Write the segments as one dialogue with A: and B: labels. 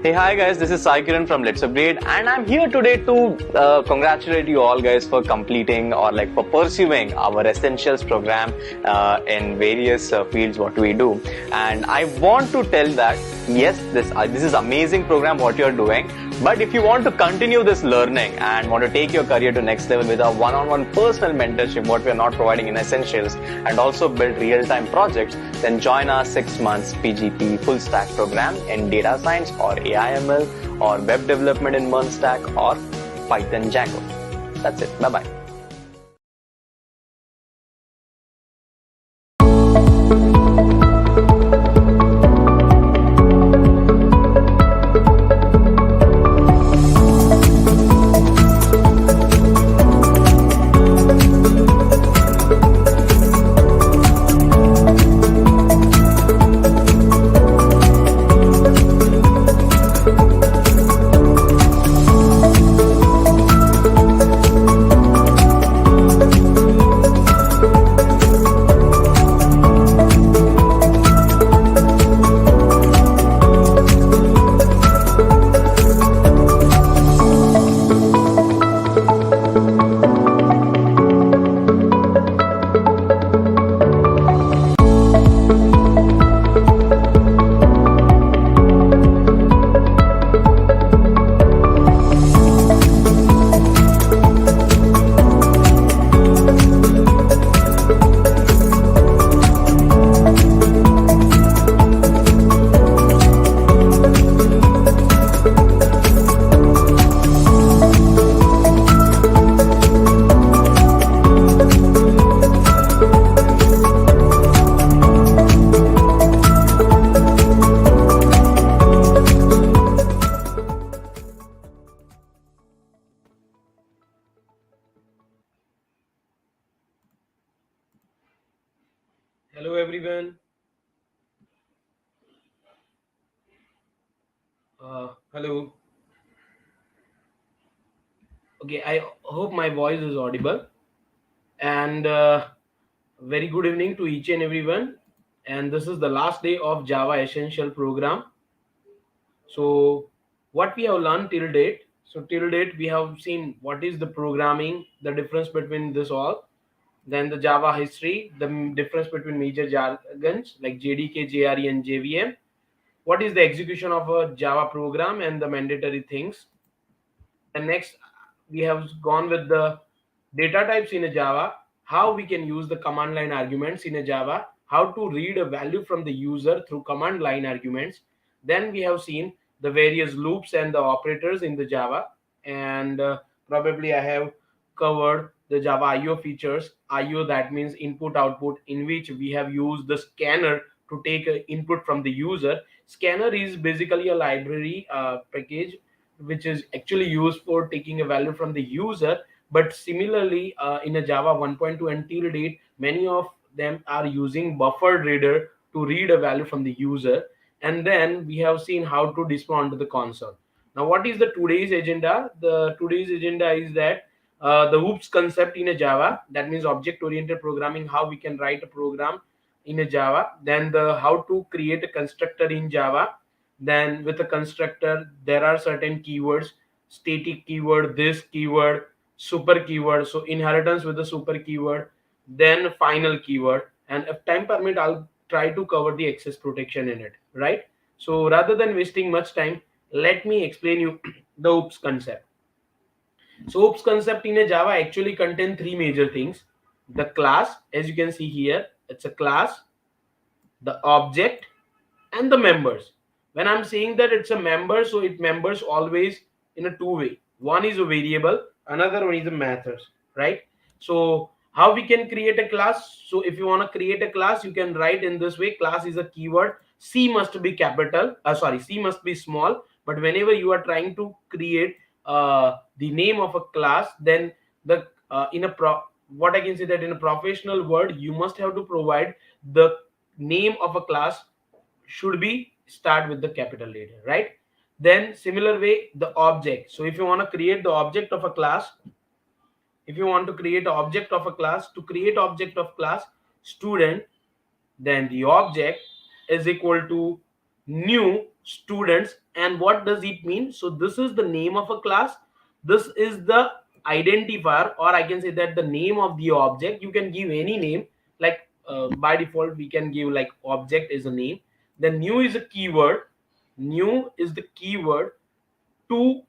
A: Hey, hi guys, this is Sai Kiran from LetsUpgrade, and I'm here today to congratulate you all guys for completing or for pursuing our Essentials program in various fields what we do. And I want to tell that yes, this is amazing program what you're doing. But if you want to continue this learning and want to take your career to next level with a one-on-one personal mentorship, what we are not providing in Essentials, and also build real-time projects, then join our 6 months PGP full stack program in data science or AI/ML or web development in MERN stack or Python Django. That's it. Bye-bye.
B: Hello everyone. Hello. Okay, I hope my voice is audible. And very good evening to each and everyone. And this is the last day of Java Essential program. So, what we have learned till date. So, till date, we have seen what is the programming, the difference between this all, then the Java history, the difference between major jargons like JDK, JRE, and JVM. What is the execution of a Java program and the mandatory things. And next, we have gone with the data types in a Java, how we can use the command line arguments in a Java, how to read a value from the user through command line arguments. Then we have seen the various loops and the operators in the Java. And probably I have covered the Java IO features. IO, that means input output, in which we have used the scanner to take input from the user. Scanner is basically a library package which is actually used for taking a value from the user. But similarly, in a Java 1.2 until date, many of them are using buffered reader to read a value from the user. And then we have seen how to display onto the console. Now, what is the today's agenda? The today's agenda is that the hoops concept in a Java, that means object-oriented programming, how we can write a program in a Java. Then the how to create a constructor in Java. Then with a constructor, there are certain keywords: static keyword, this keyword, super keyword. So inheritance with the super keyword, then final keyword. And if time permit, I'll try to cover the access protection in it, right? So rather than wasting much time, let me explain you the OOPS concept. So OOPS concept in a Java actually contain three major things: the class, as you can see here, it's a class, the object, and the members. When I'm saying that it's a member, so it members always in a two-way. One is a variable, another one is a methods, right? So how we can create a class? So if you want to create a class, you can write in this way: class is a keyword, C must be capital, C must be small. But whenever you are trying to create the name of a class, then the what I can say that in a professional word, you must have to provide the name of a class should be start with the capital letter, right? Then similar way, the object. So if you want to create the object of a class, if you want to create an object of a class, to create object of class student, then the object is equal to new students. And what does it mean? So this is the name of a class, this is the identifier, or I can say that the name of the object. You can give any name, like by default we can give like object is a name, then new is a keyword, new is the keyword to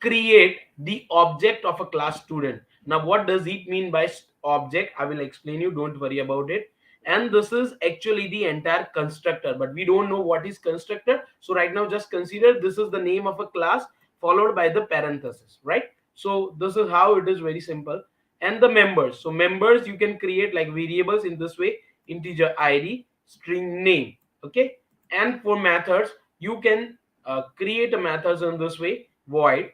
B: create the object of a class student. Now what does it mean by object? I will explain you, don't worry about it. And this is actually the entire constructor, but we don't know what is constructor. So right now just consider this is the name of a class followed by the parenthesis, right? So this is how it is, very simple. And the members, so members you can create like variables in this way: integer id, string name. Okay. And for methods you can create a methods in this way: void,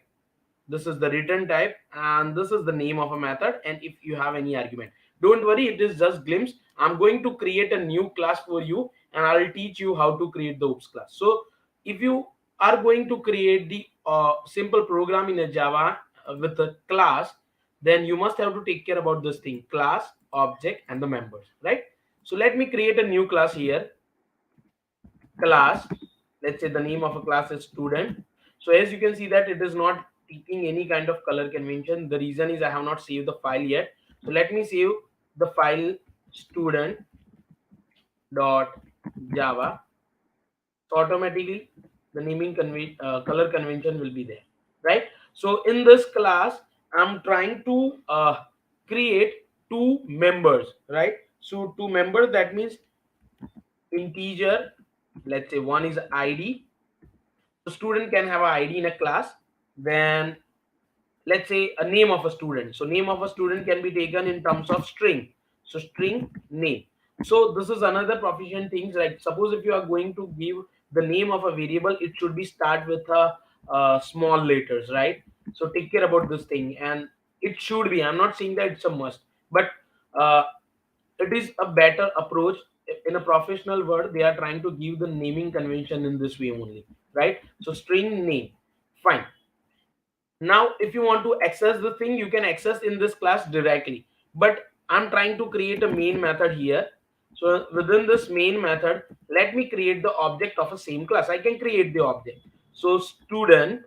B: this is the return type, and this is the name of a method. And if you have any argument, don't worry, it is just glimpse. I'm going to create a new class for you and I'll teach you how to create the oops class. So if you are going to create the simple program in a Java with a class, then you must have to take care about this thing: class, object, and the members, right? So let me create a new class here. Class, let's say the name of a class is student. So as you can see that it is not taking any kind of color convention. The reason is I have not saved the file yet. So let me save the file student dot java. So automatically the naming color convention will be there, right? So in this class I'm trying to create two members, right? So two members, that means integer, let's say one is id. The student can have an id in a class. Then let's say a name of a student, so name of a student can be taken in terms of string, so string name. So this is another proficient things, like suppose if you are going to give the name of a variable, it should be start with a small letters, right? So take care about this thing. And it should be, I'm not saying that it's a must, but uh, it is a better approach. In a professional word they are trying to give the naming convention in this way only, right? So string name, fine. Now if you want to access the thing, you can access in this class directly, but I'm trying to create a main method here. So within this main method, let me create the object of a same class. I can create the object. So student,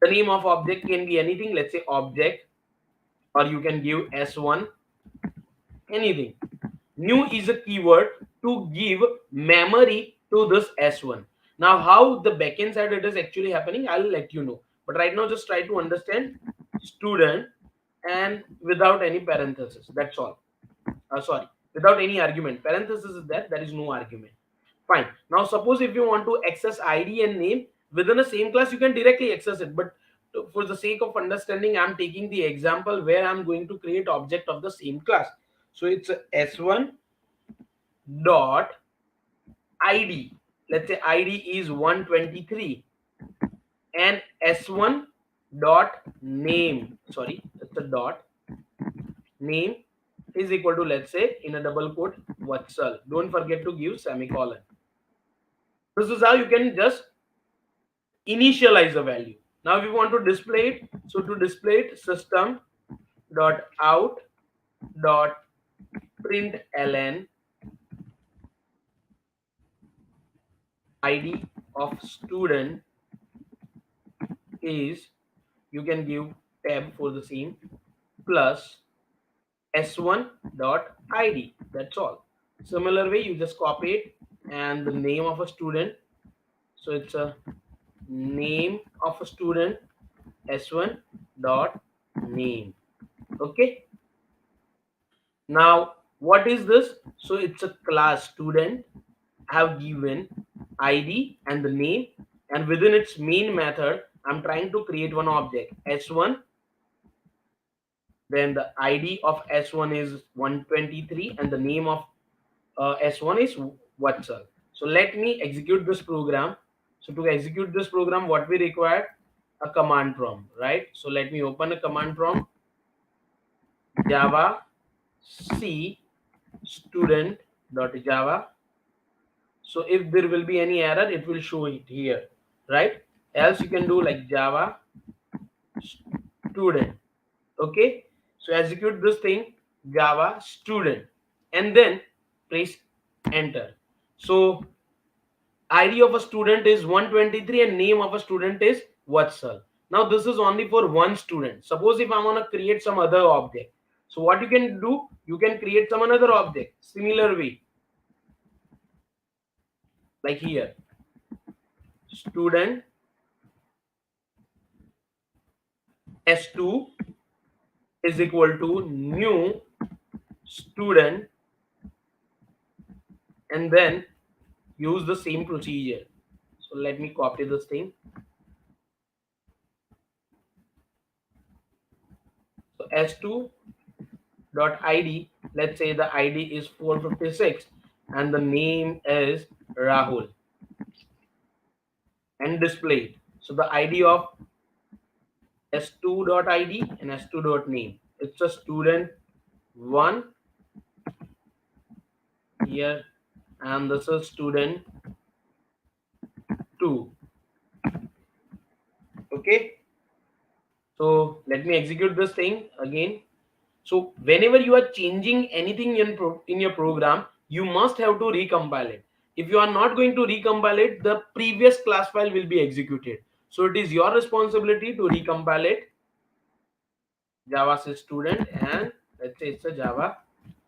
B: the name of object can be anything, let's say object, or you can give s1, anything. New is a keyword to give memory to this s1. Now how the backend side it is actually happening, I'll let you know, but right now just try to understand student and without any parenthesis, that's all. Sorry, without any argument. Parenthesis is there, there is no argument. Fine. Now suppose if you want to access id and name within the same class, you can directly access it, but for the sake of understanding I'm taking the example where I'm going to create object of the same class. So it's a s1 dot id, let's say id is 123, and s1 dot name, sorry, it's a dot, name is equal to, let's say in a double quote, Vatsal. Don't forget to give semicolon. This is how you can just initialize a value. Now if you want to display it, so to display it, system dot out dot println id of student is, you can give tab for the same, plus s1 dot id, that's all. Similar way you just copy it, and the name of a student, so it's a name of a student, s1 dot name. Okay. Now what is this? So it's a class student, have given id and the name, and within its main method I'm trying to create one object s1, then the id of s1 is 123 and the name of s1 is Vatsal. So let me execute this program. So to execute this program, what we require? A command prompt, right? So let me open a command prompt: java c student dot java. So if there will be any error, it will show it here, right? Else you can do like java student. Okay. So execute this thing, java student, and then press enter. So ID of a student is 123 and name of a student is Vatsal. Now this is only for one student. Suppose if I want to create some other object, so what you can do, you can create some another object similar way, like here, student S2 is equal to new student, and then use the same procedure. So let me copy this thing. So S2 dot ID, let's say the ID is 456 and the name is Rahul, and displayed. So the ID of S2 dot ID and S2 dot name, it's a student 1 here, and this is student 2. Okay, so let me execute this thing again. So whenever you are changing anything in your program, you must have to recompile it. If you are not going to recompile it, the previous class file will be executed. So it is your responsibility to recompile it. Java says student, and let's say it's a Java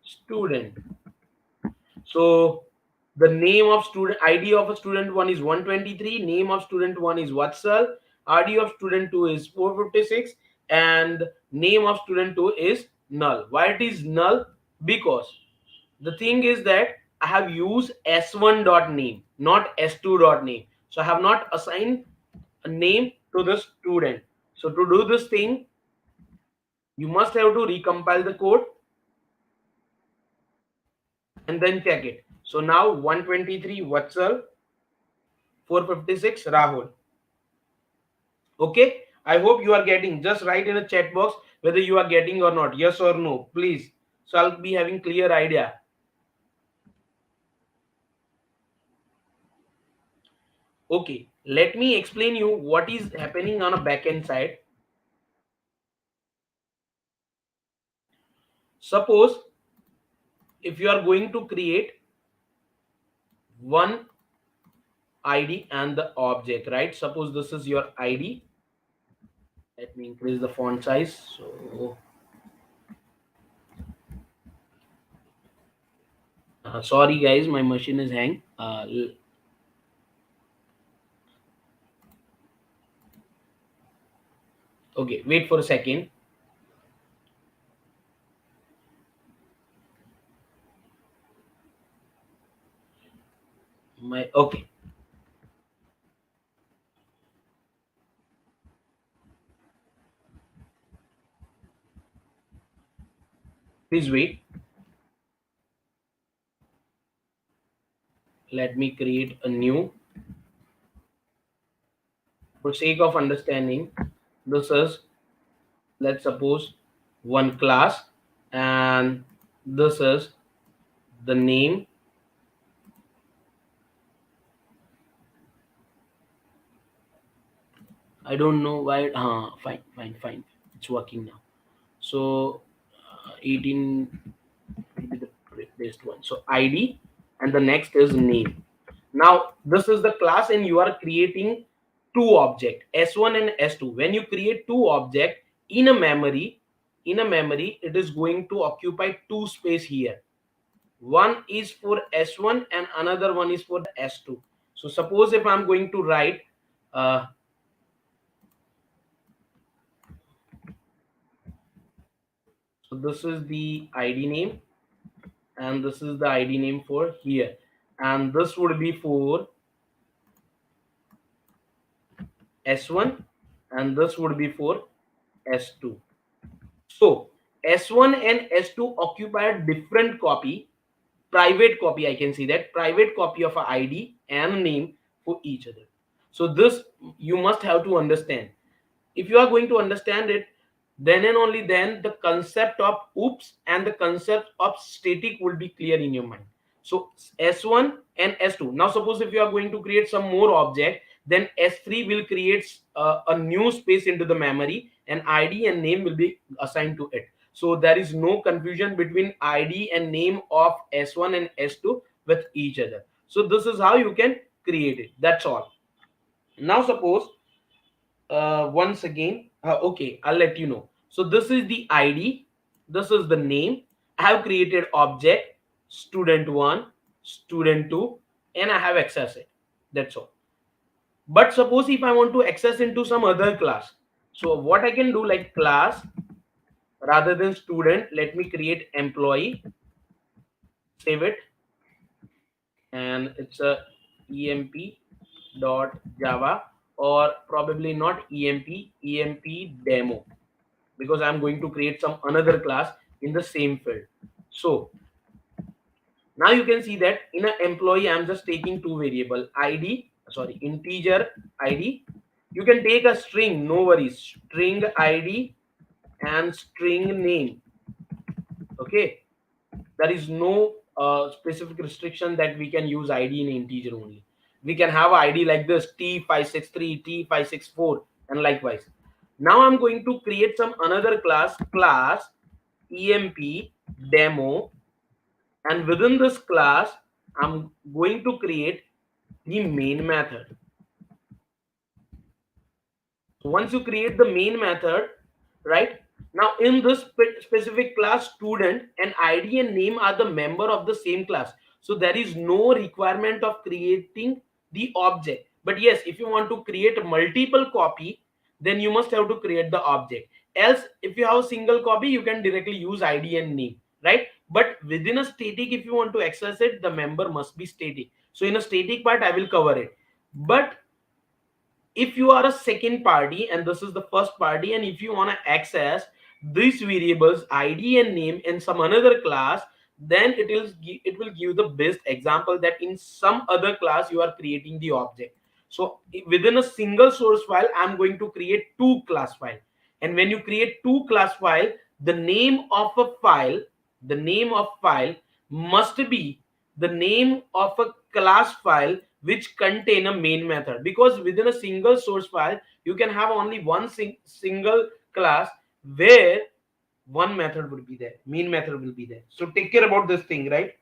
B: student. So the name of student, ID of a student 1 is 123, name of student 1 is Vatsal, ID of student 2 is 456, and name of student 2 is null. Why it is null? Because the thing is that I have used s1 dot name, not s2 dot name. So I have not assigned a name to the student. So to do this thing, you must have to recompile the code and then check it. So now 123 Vatsal, 456 Rahul. Okay, I hope you are getting. Just write in the chat box whether you are getting or not, yes or no, please. So I'll be having clear idea. Okay, let me explain you what is happening on a backend side. Suppose if you are going to create one ID and the object, right? Suppose this is your ID. Let me increase the font size. So sorry guys, my machine is hang. Okay, wait for a second. Okay. Please wait. Let me create a new. For sake of understanding, this is, let's suppose, one class, and this is the name. I don't know why. Fine. It's working now. So 18 will be the best one. So ID, and the next is name. Now this is the class, and you are creating two objects, S1 and S2. When you create two objects in a memory, it is going to occupy two space here. One is for S1 and another one is for S2. So suppose if I'm going to write so this is the ID name, and this is the ID name for here, and this would be for S1, and this would be for S2. So S1 and S2 occupy a different copy, private copy. I can see that private copy of a ID and name for each other. So this you must have to understand. If you are going to understand it, then and only then the concept of oops and the concept of static will be clear in your mind. So S1 and S2. Now suppose if you are going to create some more object, then S3 will create a new space into the memory, and ID and name will be assigned to it. So there is no confusion between ID and name of S1 and S2 with each other. So this is how you can create it. That's all. Now suppose once again, okay, I'll let you know. So this is the ID, this is the name. I have created object student1, student2, and I have accessed it. That's all. But suppose if I want to access into some other class, so what I can do, like class rather than student, let me create employee, save it, and it's a emp dot java, or probably not emp demo, because I'm going to create some another class in the same field. So now you can see that in an employee I'm just taking two variable id, sorry, integer id. You can take a string, no worries, string id and string name. Okay, there is no specific restriction that we can use id in integer only. We can have id like this, t563, t564, and likewise. Now I'm going to create some another class emp demo, and within this class I'm going to create the main method. So once you create the main method, right, now in this specific class, student and id and name are the member of the same class, so there is no requirement of creating the object. But yes, if you want to create multiple copy, then you must have to create the object. Else if you have a single copy, you can directly use id and name, right? But within a static, if you want to access it, the member must be static. So in a static part I will cover it. But if you are a second party and this is the first party, and if you want to access these variables id and name in some another class, then it will give the best example that in some other class you are creating the object. So within a single source file I'm going to create two class file. And when you create two class file, the name of a file, the name of file must be the name of a class file which contain a main method, because within a single source file you can have only one single class where one method would be there, main method will be there. So take care about this thing, right?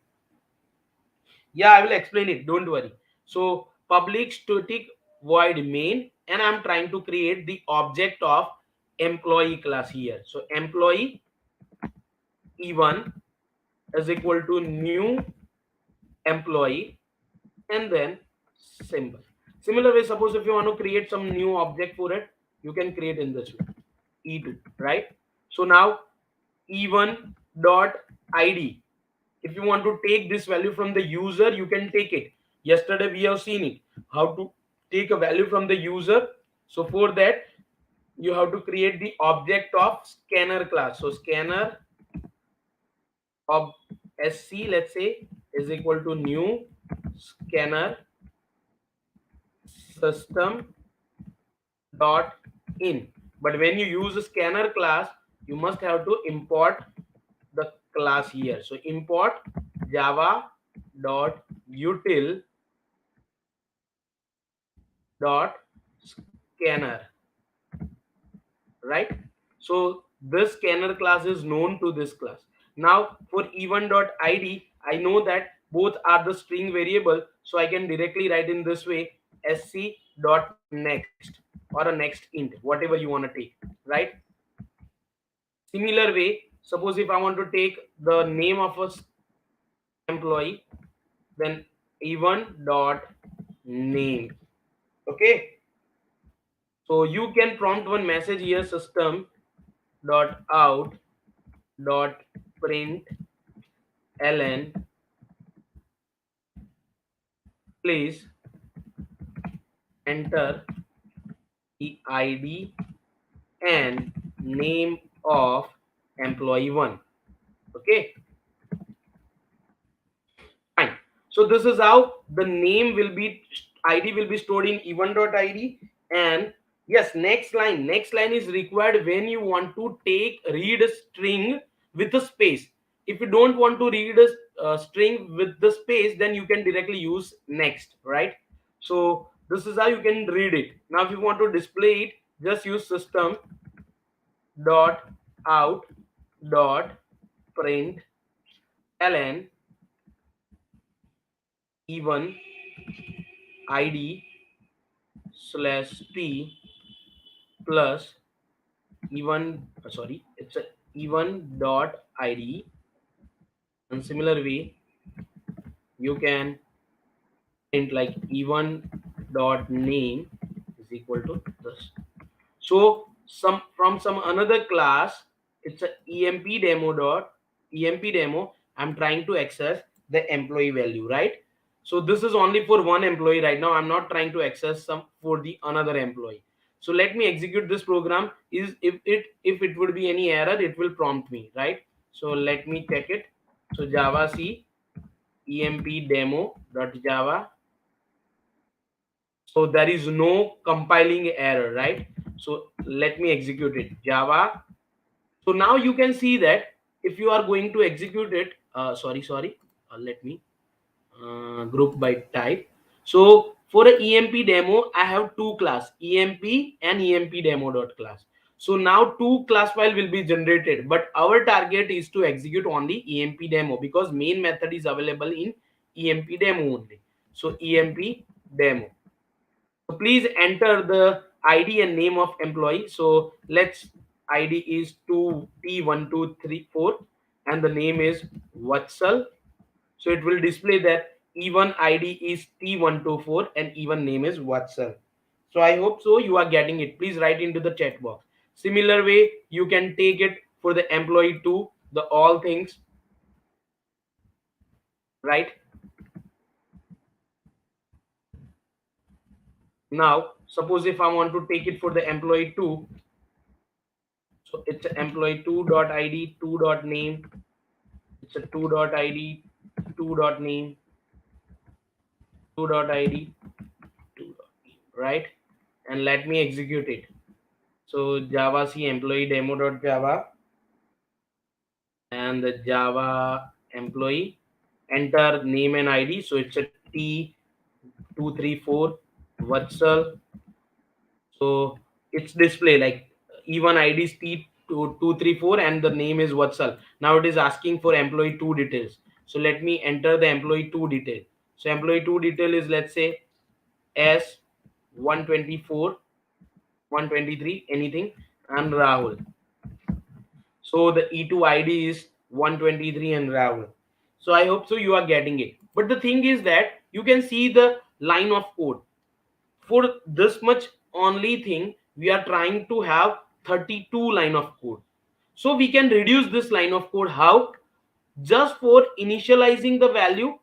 B: Yeah, I will explain it, don't worry. So public static void main, and I'm trying to create the object of employee class here. So employee e1 is equal to new employee, and then symbol. Similar way, suppose if you want to create some new object for it, you can create in this way, e2, right? So now e1 dot id, if you want to take this value from the user, you can take it. Yesterday we have seen it, how to take a value from the user. So for that you have to create the object of scanner class. So scanner of sc, let's say, is equal to new scanner system dot in. But when you use a scanner class, you must have to import the class here. So import java dot util dot scanner, right? So this scanner class is known to this class. Now for e1 dot id, I know that both are the string variable, so I can directly write in this way, sc dot next, or a next int, whatever you want to take, right? Similar way, suppose if I want to take the name of a employee, then e1 dot name. Okay, so you can prompt one message here, system dot out dot print ln, please enter the id and name of employee one. Okay, fine. So this is how the name will be, id will be stored in e1 dot id. And yes, next line is required when you want to read a string with a space. If you don't want to read a string with the space, then you can directly use next, right? So this is how you can read it. Now if you want to display it, just use system dot out dot print ln e1 id slash t plus even sorry, it's a even dot id. And similar way, you can print like even dot name is equal to this. So some from some another class, it's a emp demo. I'm trying to access the employee value, right? So this is only for one employee right now. I'm not trying to access some for the another employee. So let me execute this program. Is if it would be any error, it will prompt me, right? So let me check it. So Java C emp demo.java. So there is no compiling error, right? So let me execute it. Java. So now you can see that if you are going to execute it, sorry, let me group by type. So for a emp demo, I have two class, emp and emp demo dot class. So now two class file will be generated, but our target is to execute only emp demo because main method is available in emp demo only. So emp demo. So please enter the ID and name of employee. So let's ID is 2T1234 and the name is Vatsal. So it will display that even ID is T124 and even name is Vatsal. So I hope so you are getting it. Please write into the chat box. Similar way, you can take it for the employee too, the all things, right? Now, suppose if I want to take it for the employee too, so it's a employee 2.id 2.name. It's a 2.id 2.name 2.id 2.name, right? And let me execute it. So Java C employee demo.java and the Java employee, enter name and ID. So it's a T234 Vatsal. So it's display like even ID is T234 and the name is Vatsal. Now it is asking for employee two details. So let me enter the employee two detail. So employee two detail is, let's say, S 124, 123, anything, and Rahul. So the E2 ID is 123 and Rahul. So I hope so you are getting it. But the thing is that you can see the line of code. For this much only thing, we are trying to have 32 line of code. So we can reduce this line of code. How? Just for initializing the value,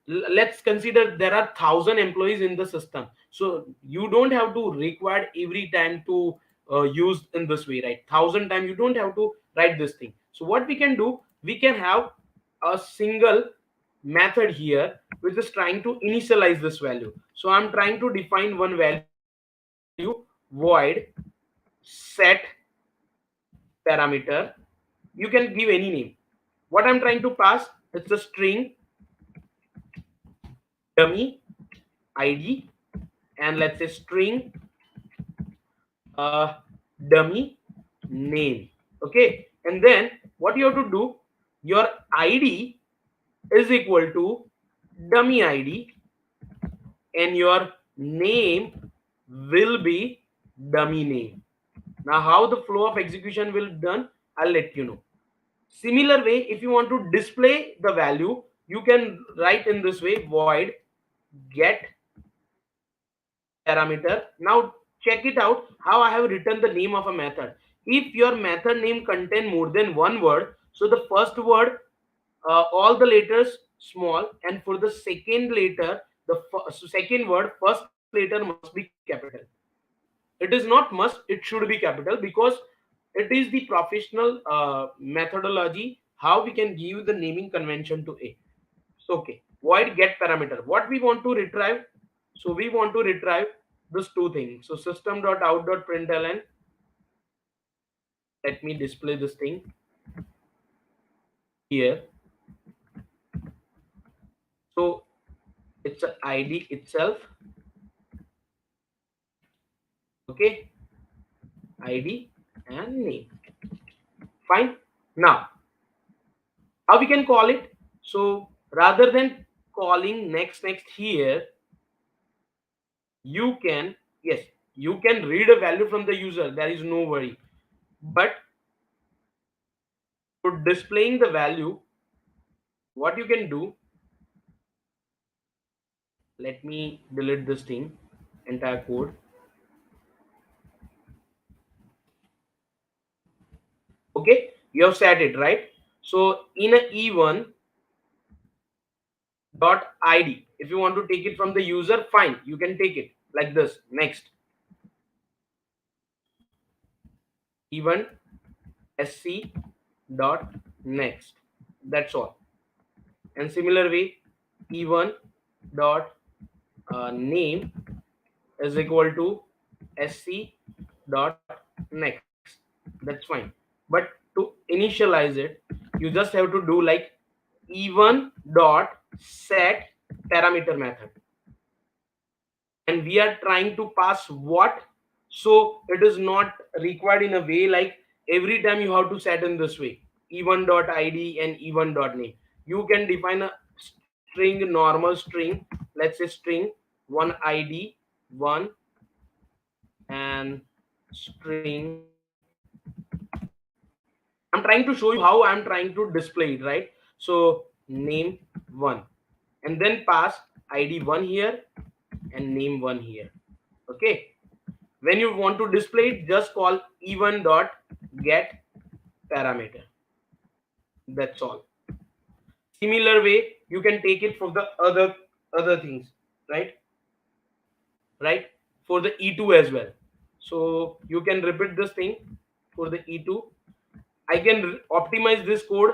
B: let's consider there are 1,000 employees in the system, so you don't have to require every time to use in this way, right? 1,000 times you don't have to write this thing. So what we can do, we can have a single method here which is trying to initialize this value. So I'm trying to define one value, void set parameter. You can give any name. What I'm trying to pass, it's a string dummy id, and let's say string dummy name. Okay, and then what you have to do, your id is equal to dummy id and your name will be dummy name. Now how the flow of execution will done, I'll let you know. Similar way, if you want to display the value, you can write in this way, void get parameter. Now check it out how I have written the name of a method. If your method name contain more than one word, so the first word all the letters small, and for the second letter, so second word first letter must be capital. It is not must, it should be capital because it is the professional methodology how we can give the naming convention to a. So, okay, void get parameter. What we want to retrieve? So we want to retrieve these two things. So system.out.println. Let me display this thing here. So it's an ID itself. Okay, ID and name. Fine. Now, how we can call it? So rather than calling next here, you can, yes, you can read a value from the user, there is no worry, but for displaying the value, what you can do, let me delete this thing, entire code. Okay, you have set it right. So in a e1 dot id, if you want to take it from the user, fine, you can take it like this. Next, e1 sc dot next, that's all. And similar way, e1 dot name is equal to sc dot next, that's fine. But to initialize it, you just have to do like e1 dot set parameter method, and we are trying to pass what, so it is not required in a way like every time you have to set in this way, e1 dot id and e1 dot name. You can define a string, normal string, let's say string 1id 1 and string, I'm trying to show you how I'm trying to display it, right? So name 1 and then pass id 1 here and name 1 here. Okay, when you want to display it, just call e1 dot get parameter, that's all. Similar way you can take it for the other things, right? Right, for the e2 as well. So you can repeat this thing for the e2. I can optimize this code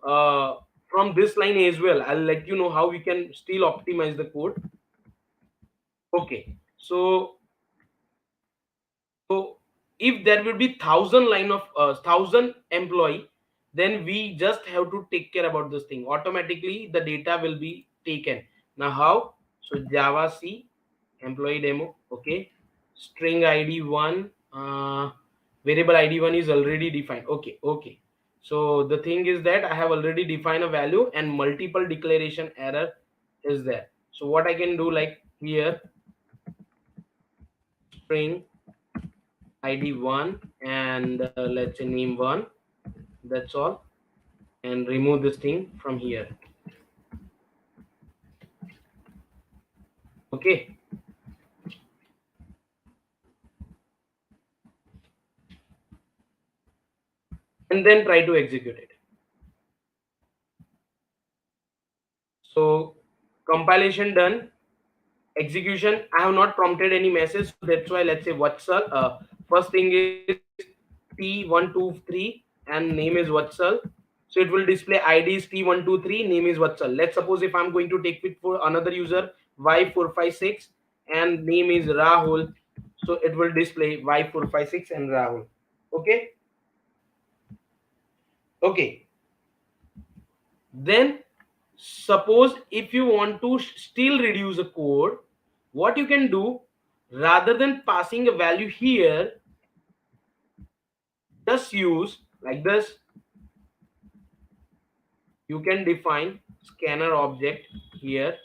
B: uh, from this line as well. I'll let you know how we can still optimize the code. Okay, so if there will be 1,000 line of 1,000 employee, then we just have to take care about this thing. Automatically, the data will be taken. Now how? So Java C employee demo. Okay, string ID 1, variable ID 1 is already defined. Okay, okay. So the thing is that I have already defined a value and multiple declaration error is there. So what I can do, like here, string id 1 and let's say name 1, that's all, and remove this thing from here. Okay, and then try to execute it. So compilation done, execution, I have not prompted any message, so that's why let's say Vatsal, first thing is T123 and name is Vatsal. So it will display ID is T123, name is Vatsal. Let's suppose if I'm going to take it for another user Y456 and name is Rahul, so it will display Y456 and Rahul. Okay, okay. Then suppose if you want to still reduce a code, what you can do, rather than passing a value here, just use like this. You can define scanner object here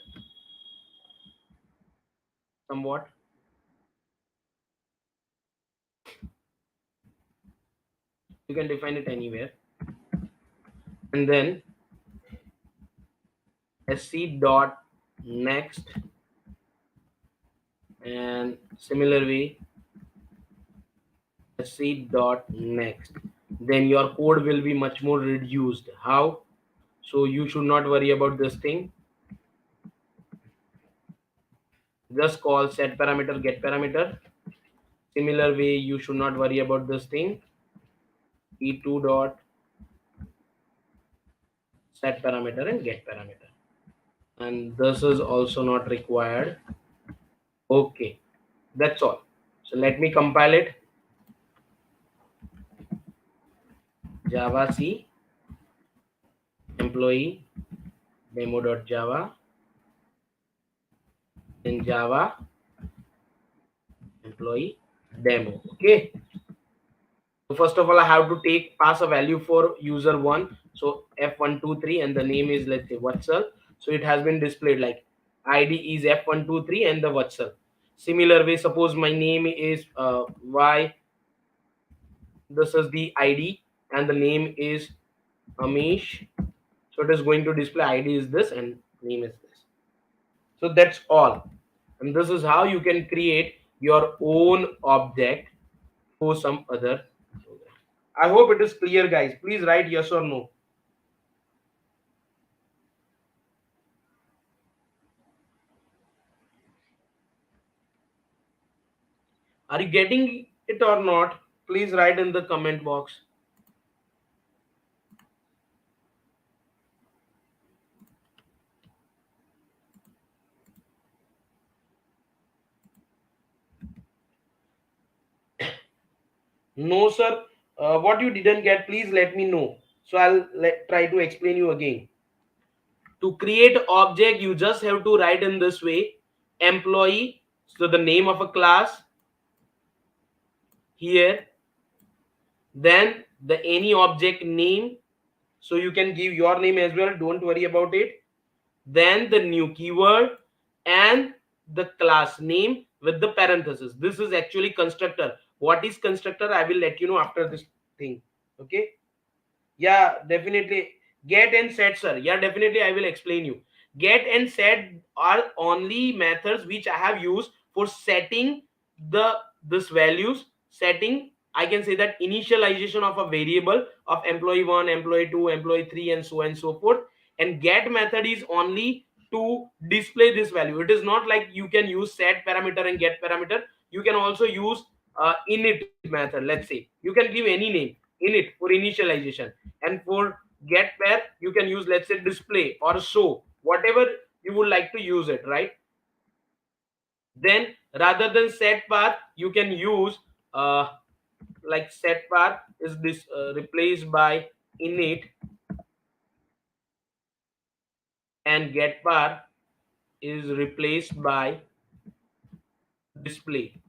B: somewhat. You can define it anywhere, and then sc dot next, and similar way sc dot next. Then your code will be much more reduced. How? So you should not worry about this thing. Just call set parameter get parameter. Similar way, you should not worry about this thing. e2 dot set parameter and get parameter, and this is also not required. Okay, that's all. So let me compile it. Java C employee demo.java, in Java employee demo. Okay, so first of all I have to pass a value for user 1, so f123 and the name is, let's say, Vatsal. So it has been displayed like id is f123 and the Vatsal. Similar way, suppose my name is Y, this is the ID, and the name is Amish. So it is going to display ID is this and name is this. So that's all. And this is how you can create your own object for some other program. I hope it is clear, guys. Please write yes or no. Are you getting it or not? Please write in the comment box. No, sir. What you didn't get, please let me know. So try to explain you again. To create object, you just have to write in this way: employee, so the name of a class here, then the any object name, so you can give your name as well, don't worry about it. Then the new keyword and the class name with the parenthesis. This is actually constructor. What is constructor? I will let you know after this thing. Okay. Yeah, definitely. Get and set, sir. Yeah, definitely. I will explain you. Get and set are only methods which I have used for setting the this values. Setting, I can say that initialization of a variable of employee 1, employee 2, employee 3, and so forth. And get method is only to display this value. It is not like you can use set parameter and get parameter. You can also use init method. Let's say you can give any name init for initialization, and for get pair you can use, let's say, display or show, whatever you would like to use it, right? Then rather than set path, you can use like set path is this replaced by init, and get path is replaced by display.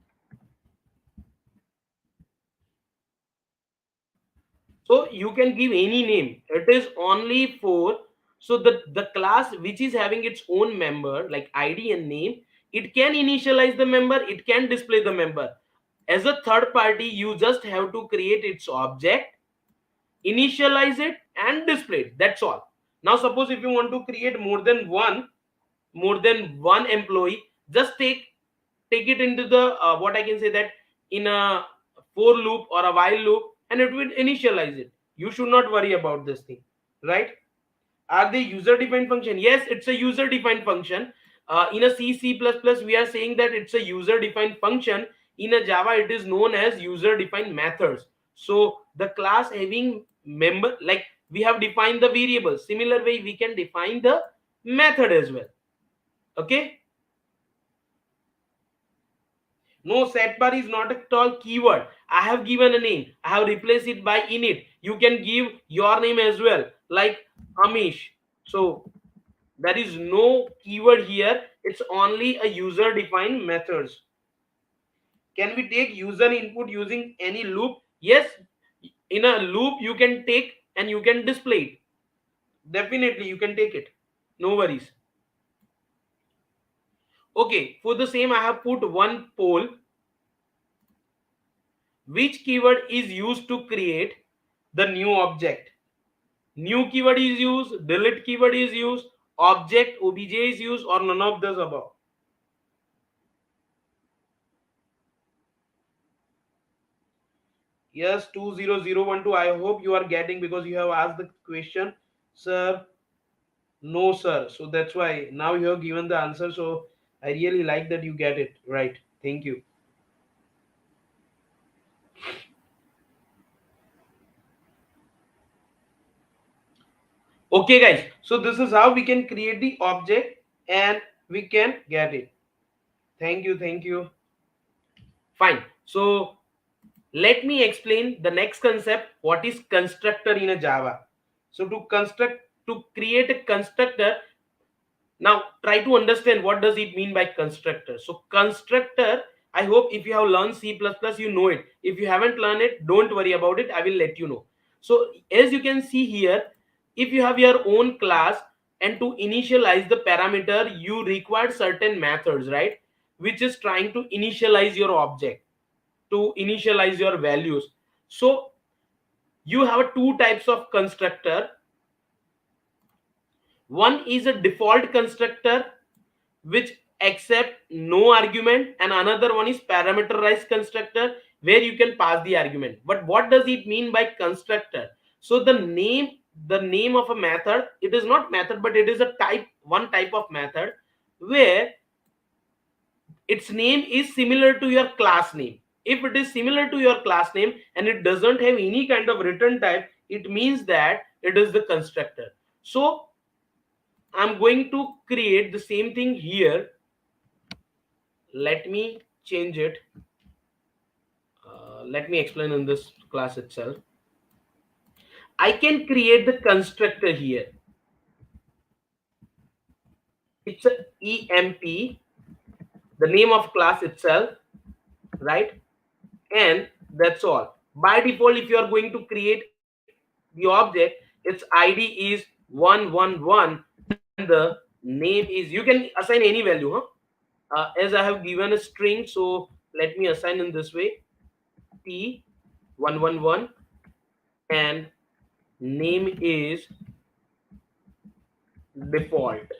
B: So you can give any name. It is only for, so the class which is having its own member like ID and name, it can initialize the member, it can display the member. As a third party, you just have to create its object, initialize it, and display it. That's all. Now suppose if you want to create more than one employee, just take it into the what I can say that in a for loop or a while loop, and it will initialize it. You should not worry about this thing, right? Are they user defined function? Yes, it's a user defined function. In a C++, we are saying that it's a user defined function. In a Java, it is known as user defined methods. So the class having member, like we have defined the variable, similar way we can define the method as well. Okay. No, set bar is not at all keyword. I have given a name. I have replaced it by init. You can give your name as well, like Amish. So there is no keyword here. It's only a user defined methods. Can we take user input using any loop? Yes. In a loop, you can take and you can display it. Definitely, you can take it. No worries. Okay. For the same, I have put one poll. Which keyword is used to create the new object? New keyword is used, delete keyword is used, object obj is used, or none of those above. Yes, 20012. I hope you are getting, because you have asked the question, sir. No, sir. So that's why now you have given the answer. So I really like that you get it right. Thank you. Okay, guys. So this is how we can create the object and we can get it. Thank you. Thank you. Fine. So let me explain the next concept. What is constructor in a Java? So to create a constructor, now try to understand what does it mean by constructor. So constructor, I hope if you have learned C++, you know it. If you haven't learned it, don't worry about it. I will let you know. So as you can see here, if you have your own class and to initialize the parameter, you require certain methods, right? which is trying to initialize your object, to initialize your values. So you have two types of constructor. One is a default constructor which accept no argument, and another one is parameterized constructor where you can pass the argument. But what does it mean by constructor? So the name of a method, it is not method, but it is a type, one type of method where its name is similar to your class name. If it is similar to your class name and it doesn't have any kind of return type, it means that it is the constructor. So I'm going to create the same thing here. Let me change it. Let me explain in this class itself. I can create the constructor here. It's a emp, the name of class itself, right? And that's all. By default, if you are going to create the object, its ID is 111 and the name is, you can assign any value, huh? As I have given a string, so let me assign in this way, T111, and name is default.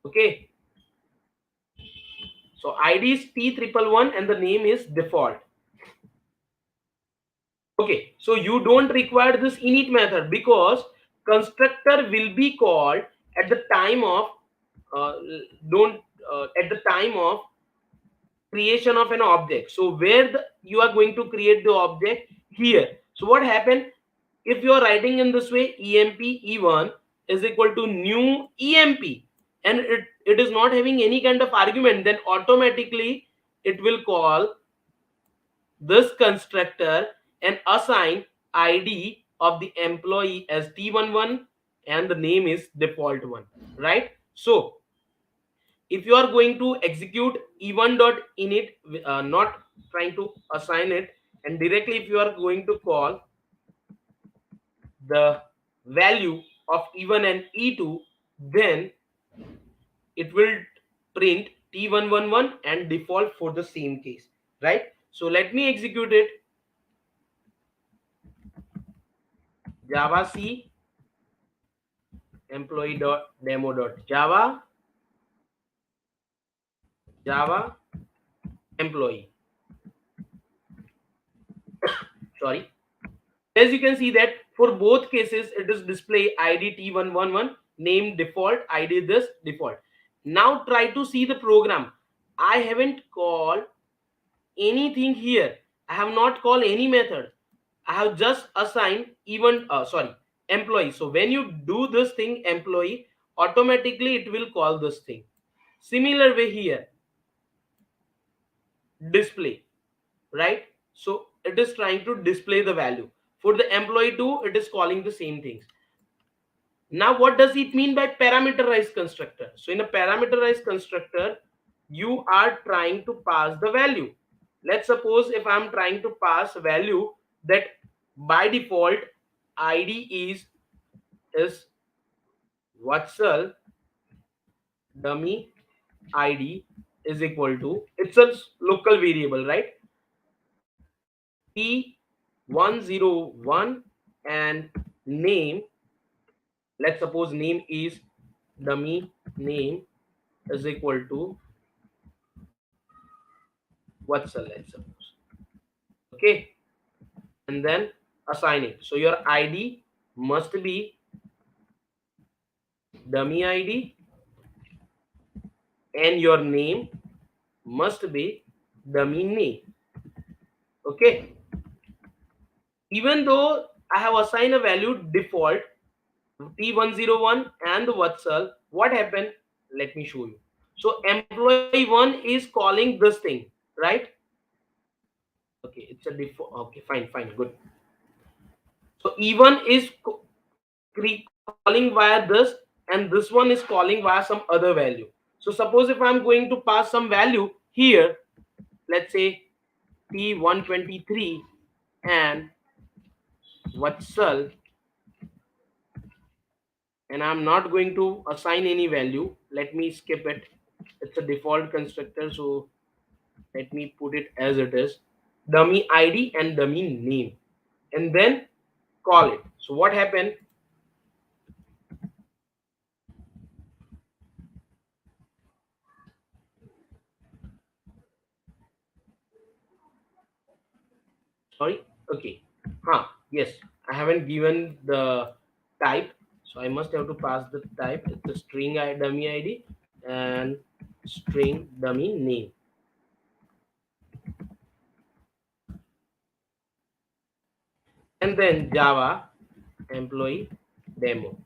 B: Okay, so ID is T111 and the name is default. Okay, so you don't require this init method because constructor will be called at the time of don't at the time of creation of an object. So where you are going to create the object here. So what happened if you are writing in this way, emp e1 is equal to new emp, and it is not having any kind of argument, then automatically it will call this constructor and assign ID of the employee as T11 and the name is default one, right? So if you are going to execute e1.init, not trying to assign it, and directly if you are going to call the value of e1 and e2, then it will print T111 and default for the same case, right? So let me execute it. Java C employee.demo.java Java employee. Sorry. As you can see that for both cases it is display ID T111, name default, ID this default. Now try to see the program. I haven't called anything here. I have not called any method. I have just assigned employee. So when you do this thing employee, automatically it will call this thing. Similar way here, display, right? So it is trying to display the value. For the employee too, it is calling the same things. Now what does it mean by parameterized constructor? So in a parameterized constructor, you are trying to pass the value. Let's suppose if I'm trying to pass a value that by default ID is Vatsal, dummy ID is equal to, it's a local variable, right? T101 and name, let's suppose name is dummy name is equal to Vatsal, let's suppose. Okay, and then assign it. So your ID must be dummy ID and your name must be dummy name. Okay, even though I have assigned a value default T101 and the Vatsal, what happened? Let me show you. So employee 1 is calling this thing, right? Okay, it's a default. Okay, fine, good. So E1 is calling via this, and this one is calling via some other value. So suppose if I'm going to pass some value here, let's say T123 and Vatsal, and I'm not going to assign any value. Let me skip it. It's a default constructor, so let me put it as it is: dummy ID and dummy name, and then call it. So what happened? Sorry. Okay. Yes, I haven't given the type, so I must have to pass the type. It's a string dummy ID and string dummy name. And then Java employee demo.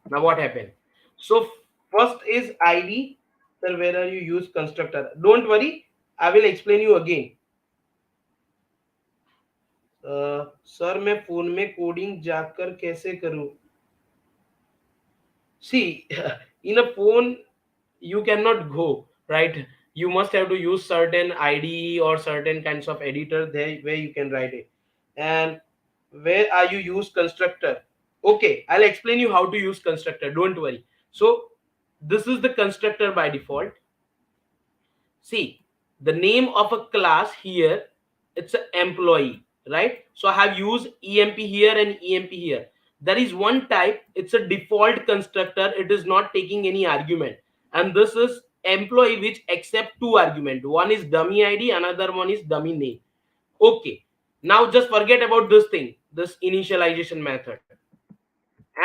B: Now what happened? So first is ID. Sir, where are you use constructor? Don't worry, I will explain you again. Sir मैं phone में coding जाकर कैसे करूं? See, in a phone you cannot go, right? You must have to use certain IDE or certain kinds of editor there where you can write it. And where are you use constructor? Okay, I'll explain you how to use constructor, don't worry. So this is the constructor by default. See, the name of a class here, it's an employee, right? So I have used emp here and emp here. There is one type, it's a default constructor, it is not taking any argument. And this is employee which accept two argument. One is dummy ID, another one is dummy name. Okay, now just forget about this thing, this initialization method,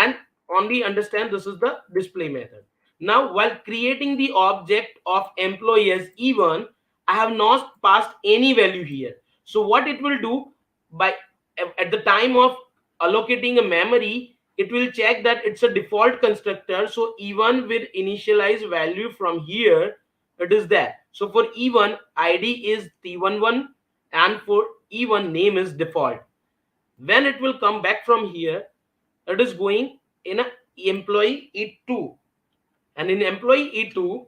B: and only understand this is the display method. Now while creating the object of employee as E1, I have not passed any value here. So what it will do, by at the time of allocating a memory, it will check that it's a default constructor, so E1 will initialize value from here. It is there. So for E1 ID is T11 and for E1 name is default. When it will come back from here, it is going in a employee E2, and in employee E2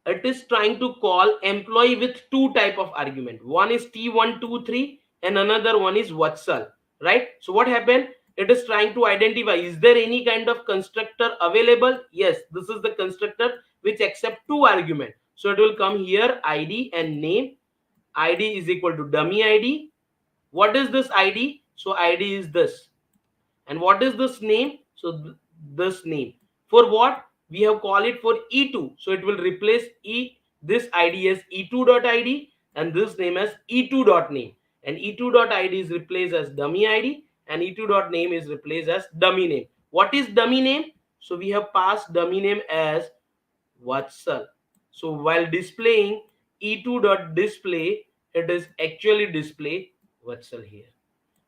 B: it is trying to call employee with two type of argument. One is T123 and another one is Vatsal, right? So what happened? It is trying to identify, is there any kind of constructor available? Yes, this is the constructor which accept two argument. So it will come here ID and name. ID is equal to dummy ID. What is this ID? So ID is this. And what is this name? So this name. For what? We have called it for E2. So it will replace this ID as E2.id and this name as E2.name. And E2.id is replaced as dummy ID and E2.name is replaced as dummy name. What is dummy name? So we have passed dummy name as Vatsal. So while displaying E2.display, it is actually display Vatsal here.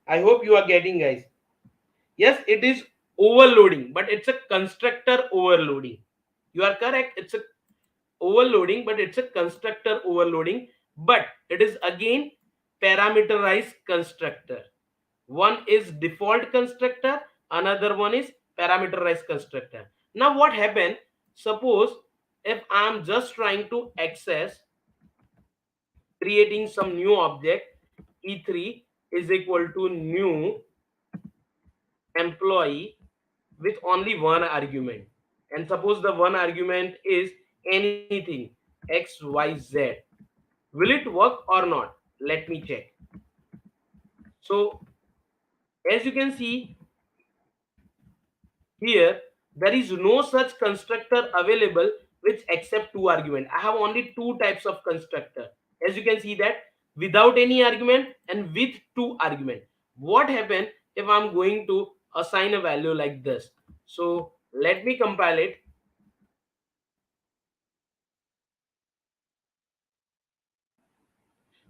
B: I hope you are getting, guys. Yes, it is overloading, but it's a constructor overloading. You are correct, it's a overloading, but it's a constructor overloading, but it is again parameterized constructor. One is default constructor, another one is parameterized constructor. Now what happened? Suppose if I am just trying to access, creating some new object, E3 is equal to new employee with only one argument, and suppose the one argument is anything xyz, will it work or not? Let me check. So as you can see here, there is no such constructor available which accept two argument. I have only two types of constructor, as you can see, that without any argument and with two argument. What happen if I'm going to assign a value like this? So let me compile it.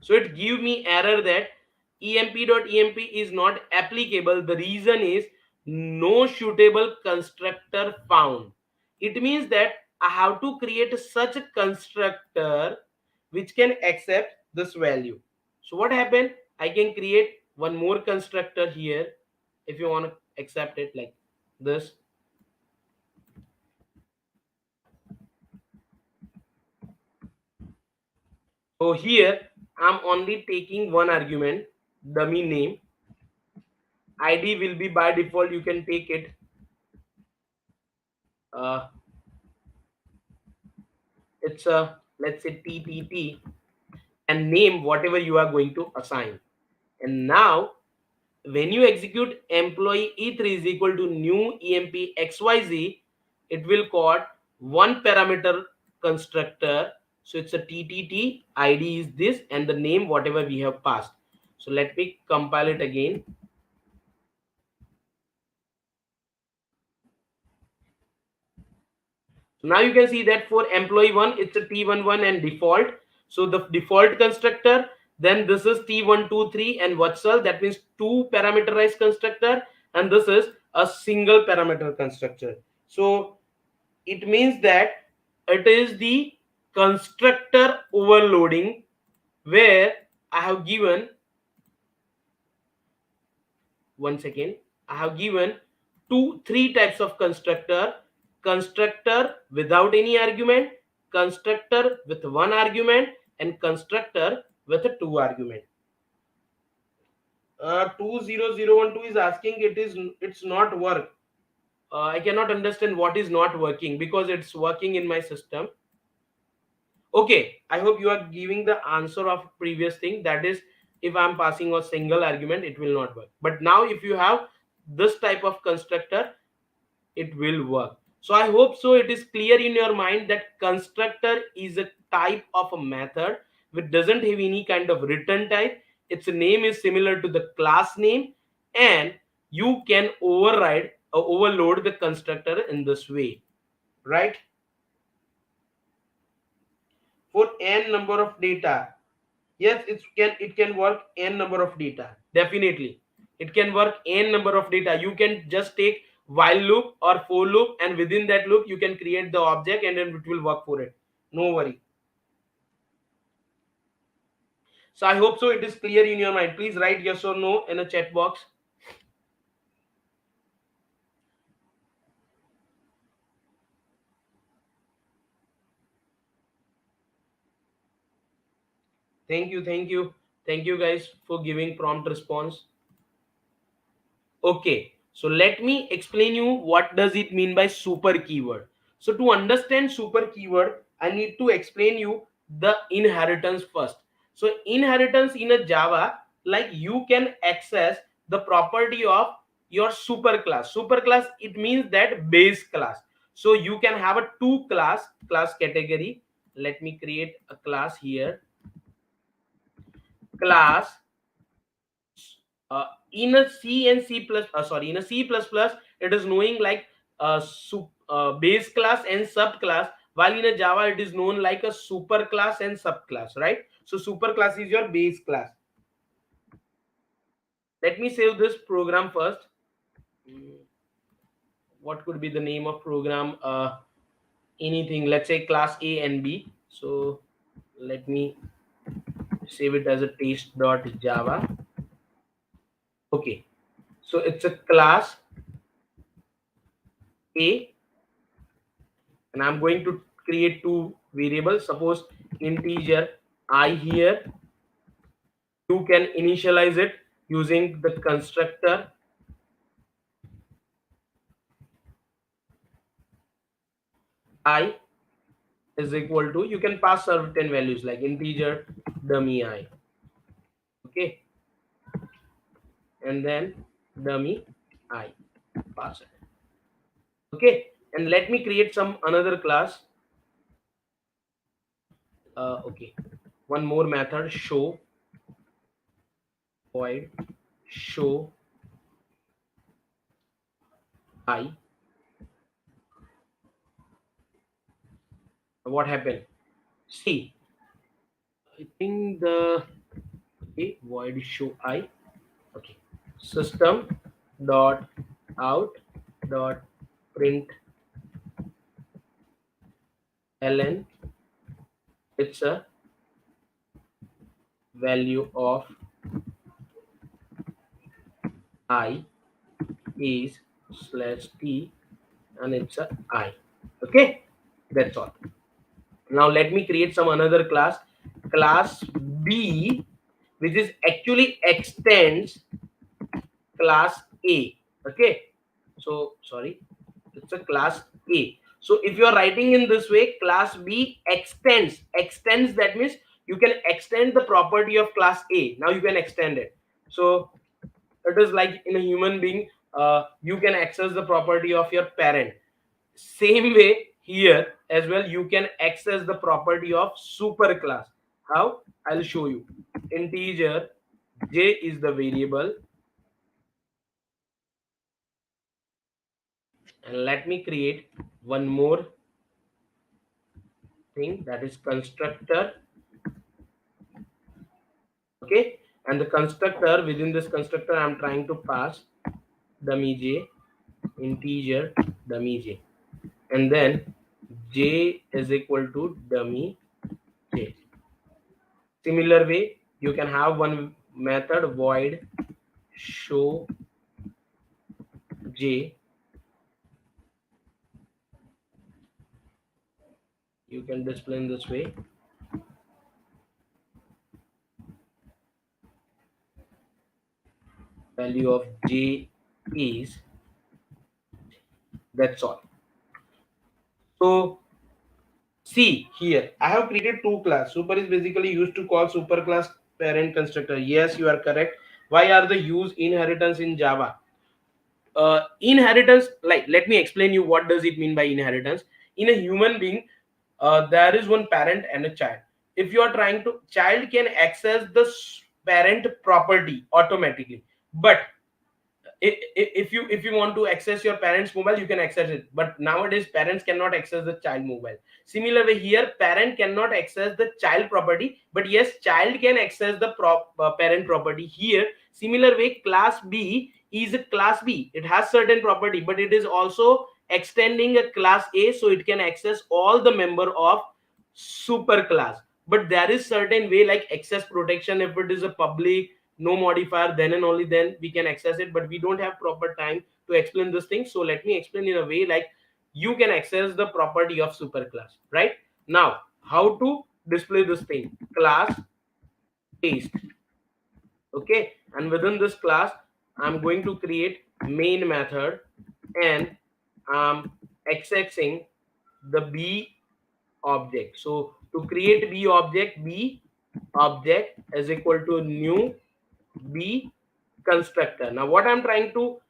B: So it give me error that emp.emp is not applicable. The reason is no suitable constructor found. It means that I have to create such a constructor which can accept this value. So what happened? I can create one more constructor here if you want to accept it like this. So here I'm only taking one argument, dummy name. ID will be by default, you can take it. it's a, let's say, TTT, and name whatever you are going to assign. And now when you execute employee E3 is equal to new emp xyz, it will call one parameter constructor. So it's a TTT, ID is this, and the name whatever we have passed. So let me compile it again. So now you can see that for employee 1, it's a T11 and default. So the default constructor, then this is T123 and Vatsal, that means two parameterized constructor, and this is a single parameter constructor. So it means that it is the constructor overloading, where I have given, one second, I have given three types of constructor: constructor without any argument, constructor with one argument, and constructor with a two argument. 20012 is asking, it's not work. I cannot understand what is not working, because it's working in my system. Okay, I hope you are giving the answer of previous thing, that is, if I'm passing a single argument it will not work. But now if you have this type of constructor, it will work. So I hope so it is clear in your mind that constructor is a type of a method which doesn't have any kind of return type. Its name is similar to the class name, and you can override or overload the constructor in this way, right? For n number of data, yes, it can work n number of data. Definitely it can work n number of data. You can just take while loop or for loop, and within that loop you can create the object, and then it will work for it. No worry. So I hope so it is clear in your mind. Please write yes or no in a chat box. Thank you guys for giving prompt response. Okay, so let me explain you what does it mean by super keyword. So to understand super keyword, I need to explain you the inheritance first. So inheritance in a Java, like you can access the property of your superclass. Superclass, it means that base class. So you can have a class category. Let me create a class here. Class in a C and C plus, sorry, in a C plus plus, it is knowing like base class and subclass, while in a Java it is known like a super class and subclass, right? So super class is your base class. Let me save this program first. What could be the name of program? Anything, let's say class A and B. So let me save it as a taste.java. Okay, so it's a class A, and I'm going to create two variables. Suppose integer I here. You can initialize it using the constructor I is equal to, you can pass certain values like integer dummy I. Okay, and then dummy I, pass it. Okay, and let me create some another class. Okay, one more method, show, void show I. What happened? See, I think the, okay, void show I. Okay, system dot out dot print ln, it's a value of I is slash t, and it's a I. Okay, that's all. Now let me create some another class B, which is actually extends class A. Okay, so sorry, it's a class A. So if you are writing in this way, class B extends, that means you can extend the property of class A. Now you can extend it. So it is like in a human being, you can access the property of your parent. Same way here as well, you can access the property of superclass. How? I'll show you. Integer j is the variable, and let me create one more thing, that is constructor. Okay, and the constructor, within this constructor I'm trying to pass dummy j, integer dummy j, and then j is equal to dummy j. Similar way, you can have one method, void show j. You can display in this way. Value of j is, that's all. So see here, I have created two class. Super is basically used to call superclass parent constructor. Yes, you are correct. Why are the use inheritance in Java? Inheritance, like, let me explain you what does it mean by inheritance. In a human being, there is one parent and a child. If you are trying to, child can access the parent property automatically, but if you want to access your parents mobile, you can access it, but nowadays parents cannot access the child mobile. Similar way here, parent cannot access the child property, but yes, child can access the parent property here. Similar way, class B is a class B, it has certain property, but it is also extending a class A, so it can access all the member of super class. But there is certain way, like access protection. If it is a public, no modifier, then and only then we can access it, but we don't have proper time to explain this thing. So let me explain in a way like you can access the property of superclass. Right now, how to display this thing? Class taste. Okay, and within this class I'm going to create main method, and I'm accessing the B object. So to create B object is equal to new B constructor. Now what I'm trying to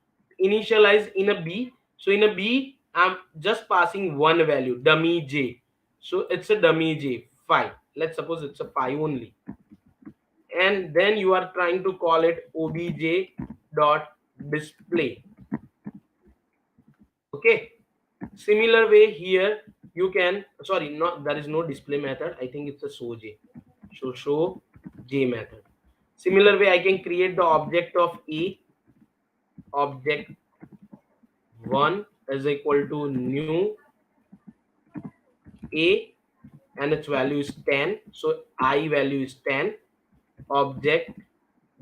B: initialize in a B, so in a B I'm just passing one value, dummy j. So it's a dummy j 5. Let's suppose it's a 5 only, and then you are trying to call it obj dot display. Okay, similar way here, you can, sorry, not, there is no display method, I think it's a show j. So show j method. Similar way, I can create the object of A, object 1 is equal to new A, and its value is 10, so I value is 10, object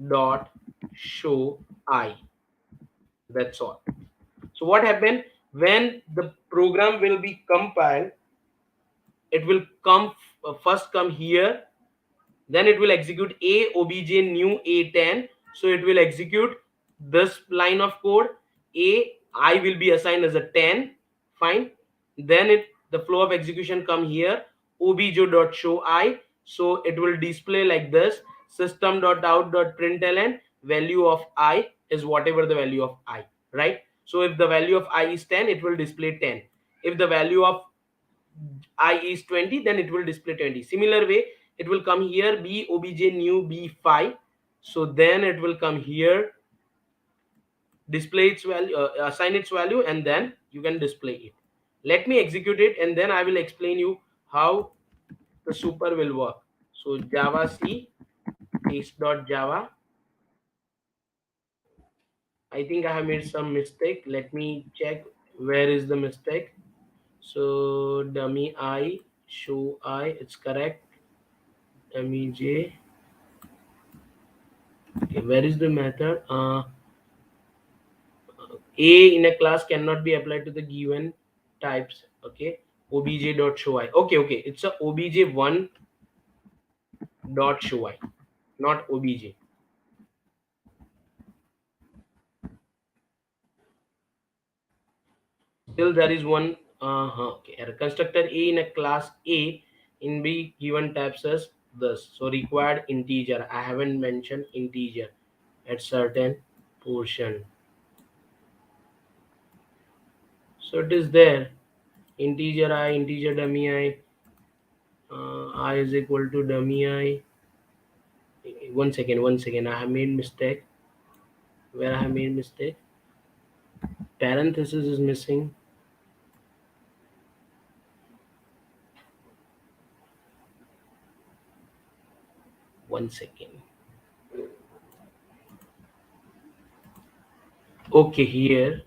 B: dot show I. That's all. So what happened, when the program will be compiled, it will come first come here, then it will execute a obj new a10. So it will execute this line of code. A I will be assigned as a 10. Fine. Then the flow of execution come here, obj.show I. So it will display like this, system.out.println, value of I is whatever the value of I, right? So if the value of I is 10, it will display 10. If the value of I is 20, then it will display 20. Similar way, it will come here, b obj new b5. So then it will come here, display its value, assign its value, and then you can display it. Let me execute it, and then I will explain you how the super will work. So java c taste.java. I think I have made some mistake. Let me check where is the mistake. So dummy I show I, it's correct. Dummy j. Okay, where is the method? A in a class cannot be applied to the given types. Okay, obj dot show I. Okay, it's a obj one dot show I, not obj. Still, there is one Okay. A constructor A in a class A in B given types as this. So required integer. I haven't mentioned integer at certain portion. So it is there. Integer I, integer dummy I is equal to dummy I. One second. I have made mistake. Where I have made mistake? Parenthesis is missing. One second. Okay, here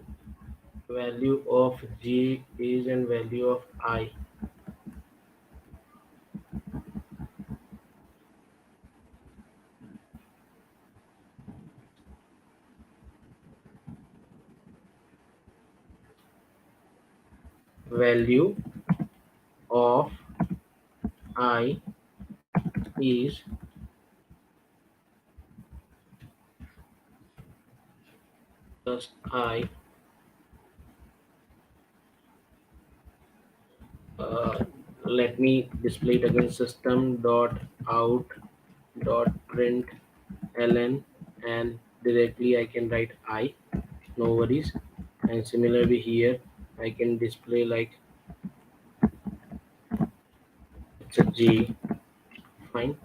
B: value of J is and value of I. Value of I is just I. Uh, Let me display it again. System dot out dot print ln, and directly I can write I. No worries. And similarly here I can display like it's a J. Fine.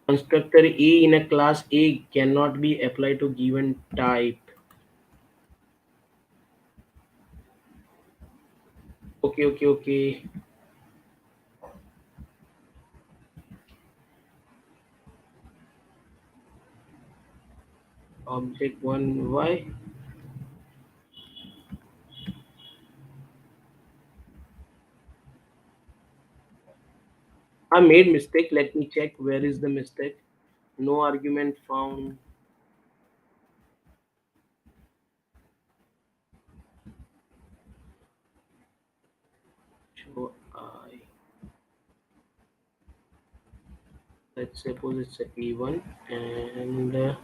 B: Constructor A in a class A cannot be applied to given type. Okay. Object one. Why? I made mistake. Let me check where is the mistake. No argument found. So I, let's suppose it's a E1 and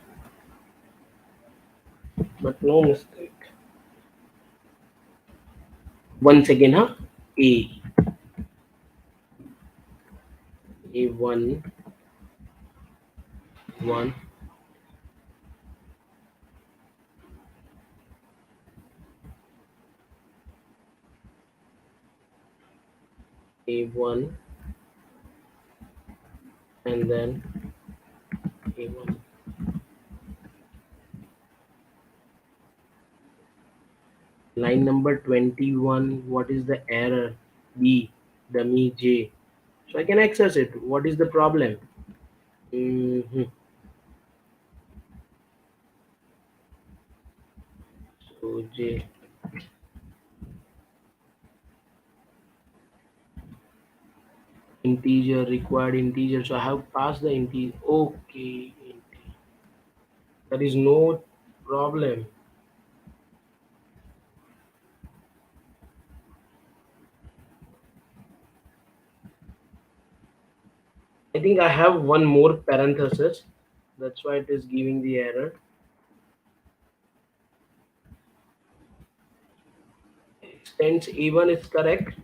B: but no mistake. Once again, huh? A A1 1 A1 and then A1. Line number 21. What is the error? B dummy J. So I can access it. What is the problem? Mhm. So J integer required integer. So I have passed the integer. Okay, there is no problem. I think I have one more parenthesis. That's why it is giving the error. Extends even is correct.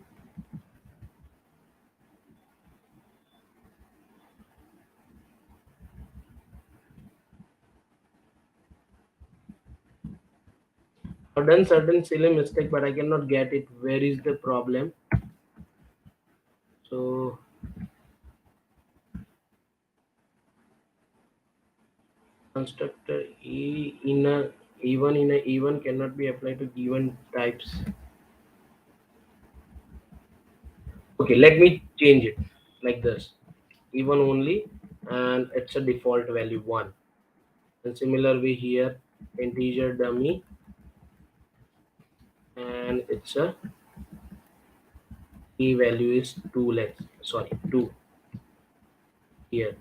B: I've done certain silly mistake, but I cannot get it. Where is the problem? So constructor E in a even cannot be applied to given types. Okay, let me change it like this. Even only, and it's a default value 1. And similarly here, integer dummy, and it's a key value is 2. Let's sorry 2 here.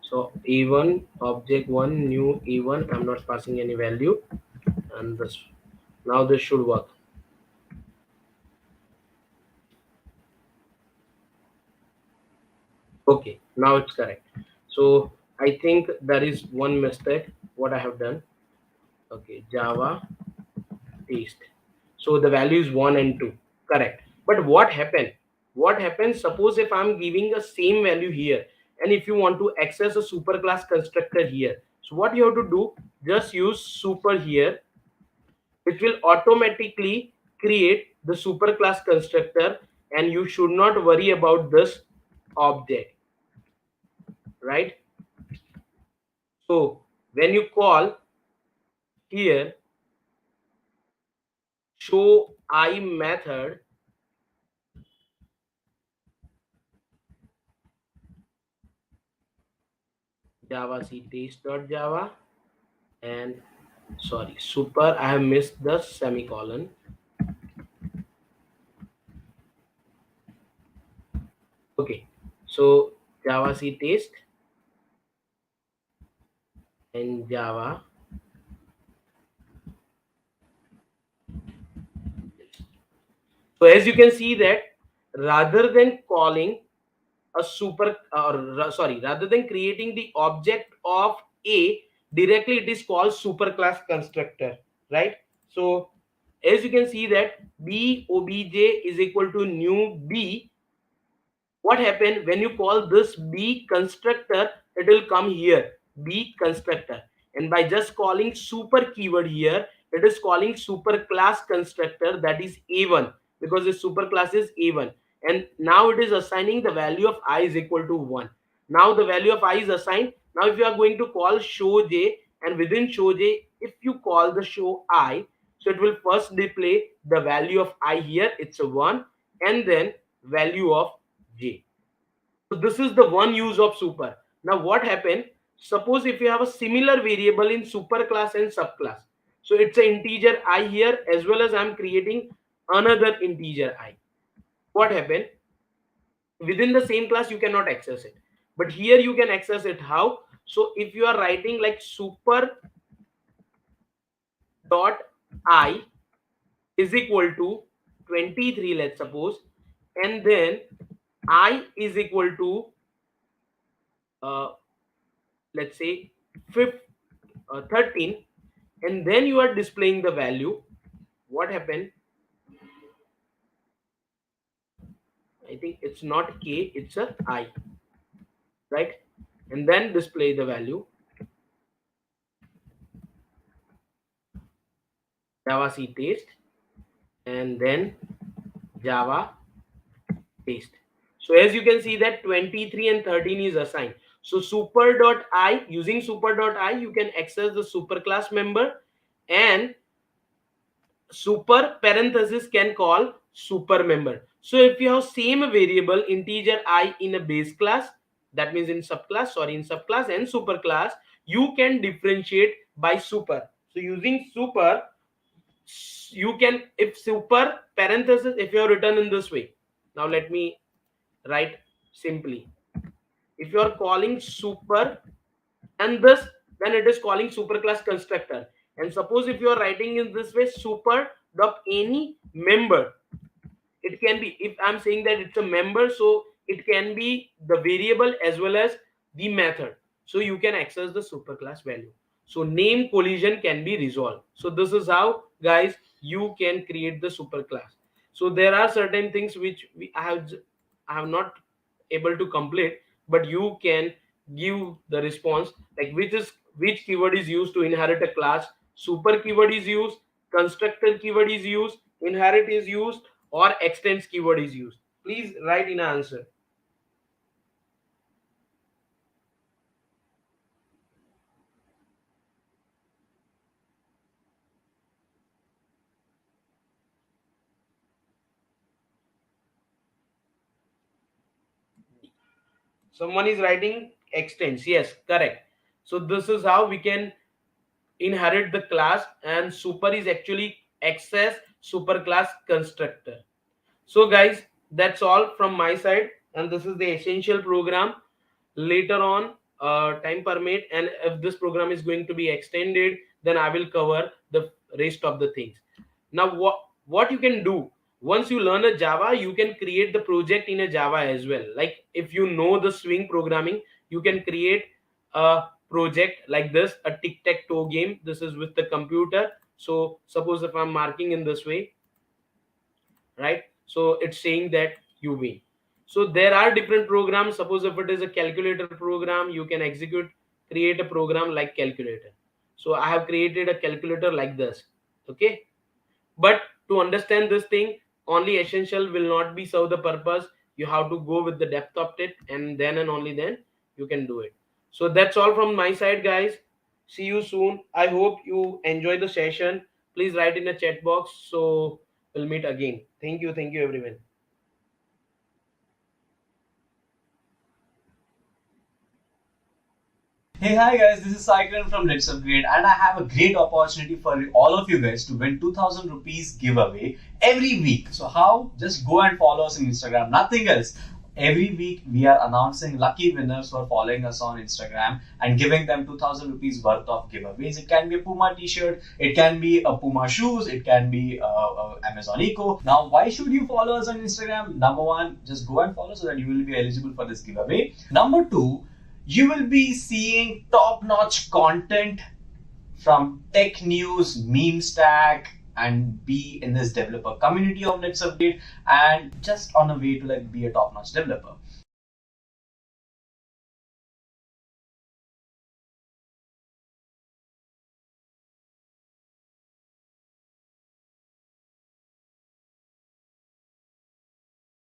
B: So E1 object 1 new E1. I'm not passing any value, and this now this should work. Okay, now it's correct. So I think there is one mistake what I have done. Okay, Java test. So the value is 1 and 2. Correct. But what happened? What happens? Suppose if I'm giving a same value here, and if you want to access a superclass constructor here, so what you have to do? Just use super here. It will automatically create the superclass constructor, and you should not worry about this object, right? So when you call here show I method, java c test.java, and sorry, super, I have missed the semicolon. Okay, so java c test and java. So as you can see that rather than calling a super sorry, rather than creating the object of a directly, it is called superclass constructor, right? So as you can see that b obj is equal to new b. What happened when you call this b constructor? It will come here b constructor, and by just calling super keyword here, it is calling super class constructor, that is a1, because the super class is a1. And now it is assigning the value of I is equal to 1. Now the value of I is assigned. Now if you are going to call show j, and within show j, if you call the show I, so it will first display the value of I here, it's a 1, and then value of j. So this is the one use of super. Now what happened? Suppose if you have a similar variable in superclass and subclass. So it's an integer I here, as well as I'm creating another integer I. What happened? Within the same class you cannot access it, but here you can access it. How? So if you are writing like super dot I is equal to 23, let's suppose, and then I is equal to uh, let's say 13, and then you are displaying the value. What happened? I think it's not k, it's a I, right? And then display the value java c test, and then java test. So as you can see that 23 and 13 is assigned. So super.I, using super.I, you can access the superclass member, and super parenthesis can call super member. So if you have same variable integer I in a base class, that means in subclass, sorry, in subclass and superclass, you can differentiate by super. So using super, you can, if super parenthesis, if you have written in this way, now let me write simply. If you are calling super and this, then it is calling superclass constructor. And suppose if you are writing in this way, super dot any member, it can be, if I'm saying that it's a member, so it can be the variable as well as the method, so you can access the superclass value. So name collision can be resolved. So this is how, guys, you can create the superclass. So there are certain things which I have not able to complete, but you can give the response like which keyword is used to inherit a class. Super keyword is used, constructor keyword is used, inherit is used, or extends keyword is used. Please write in answer. Someone is writing extends. Yes, correct. So this is how we can inherit the class, and super is actually access superclass constructor. So guys, that's all from my side, and this is the essential program. Later on, time permit, and if this program is going to be extended, then I will cover the rest of the things. Now what you can do, once you learn a Java, you can create the project in a Java as well. Like if you know the swing programming, you can create a project like this, a tic-tac-toe game. This is with the computer. So suppose if I'm marking in this way, right? So it's saying that you win. So there are different programs. Suppose if it is a calculator program, you can create a program like calculator. So I have created a calculator like this. Okay. But to understand this thing, only essential will not be serve the purpose. You have to go with the depth of it, and then and only then you can do it. So that's all from my side, guys. See you soon. I hope you enjoy the session. Please write in the chat box. So we'll meet again. Thank you. Thank you, everyone.
A: Hey, hi guys, this is Cyclone from LetsUpgrade, and I have a great opportunity for all of you guys to win 2000 rupees giveaway every week. So how? Just go and follow us on Instagram, nothing else. Every week we are announcing lucky winners for following us on Instagram and giving them 2000 rupees worth of giveaways. It can be a Puma t-shirt, it can be a Puma shoes, it can be Amazon Eco. Now, why should you follow us on Instagram? Number one, just go and follow so that you will be eligible for this giveaway. Number two, you will be seeing top-notch content from tech news, meme stack, and be in this developer community of LetsUpgrade, and just on a way to like be a top-notch developer.